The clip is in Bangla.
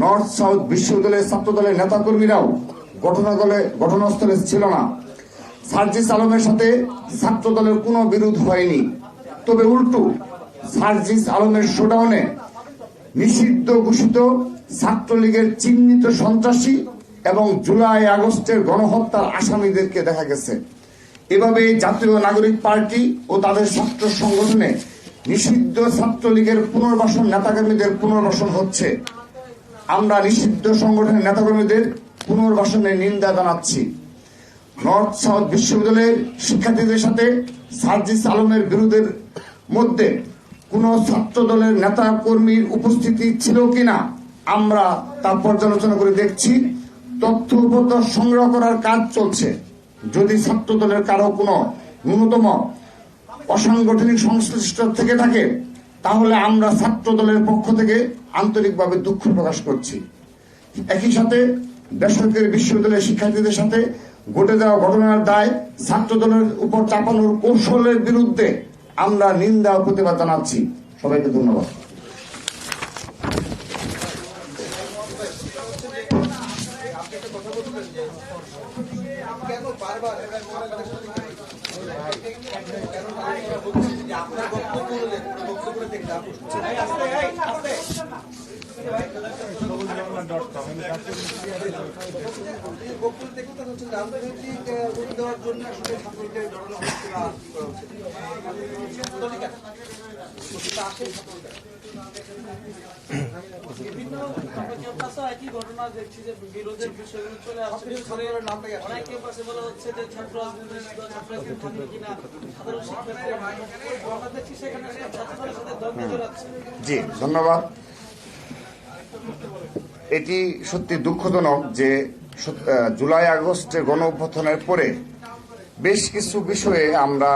নর্থ সাউথ বিশ্ববিদ্যালয়ের ছাত্রদলের নেতাকর্মীরাও ঘটনাস্থলে ছিল না। সার্জিস আলমের সাথে ছাত্রদলের কোনো বিরোধ হয়নি, তবে উল্টো সার্জিস আলমের শোডাউনে নিষিদ্ধ ঘোষিত ছাত্রলীগের চিহ্নিত সন্ত্রাসী এবং জুলাই আগস্টের গণহত্যার আসামিদেরকে দেখা গেছে। এভাবে জাতীয় নাগরিক পার্টি ও তাদের ছাত্র সংগঠনে নিষিদ্ধ ছাত্রলীগের পুনর্বাসন নেতাকর্মীদের পুনর্বাসন হচ্ছে। আমরা নিষিদ্ধ সংগঠনের নেতাকর্মীদের পুনর্বাসনের নিন্দা জানাচ্ছি। নর্থ সাউথ বিশ্ববিদ্যালয়ের শিক্ষার্থীদের সাথে সার্জিস আলমের বিরোধের মধ্যে কোন ছাত্র দলের নেতা কর্মীর উপস্থিতি ছিল কিনা আমরা তা পর্যালোচনা করে দেখছি। তথ্য উপর সংগ্রহ করার কাজ চলছে। যদি ছাত্র দলের কারো কোনো ন্যূনতম অসাংগঠনিক সংশ্লিষ্ট থেকে থাকে তাহলে আমরা ছাত্র দলের পক্ষ থেকে আন্তরিকভাবে দুঃখ প্রকাশ করছি। একই সাথে বেসরকারি বিশ্ববিদ্যালয়ের শিক্ষার্থীদের সাথে ঘটে যাওয়া ঘটনার দায় ছাত্র দলের উপর চাপানোর কৌশলের বিরুদ্ধে আমরা নিন্দা ও প্রতিবাদ জানাচ্ছি। সবাইকে ধন্যবাদ। বিভিন্ন একই ঘটনা দেখছি যে বিরোধের বিষয়গুলো চলে আসছে। অনেক ক্যাম্পাসে বলা হচ্ছে যে ছাত্র রাজনীতি থাকবে কিনা, সাধারণ শিক্ষার্থী দেখছি সেখানে ছাত্রদের সাথে দ্বন্দ্বে জড়াচ্ছে। জি ধন্যবাদ। এটি সত্যি দুঃখজনক যে জুলাই আগস্টে গণ অভ্যুত্থানের পরে বেশ কিছু বিষয়ে আমরা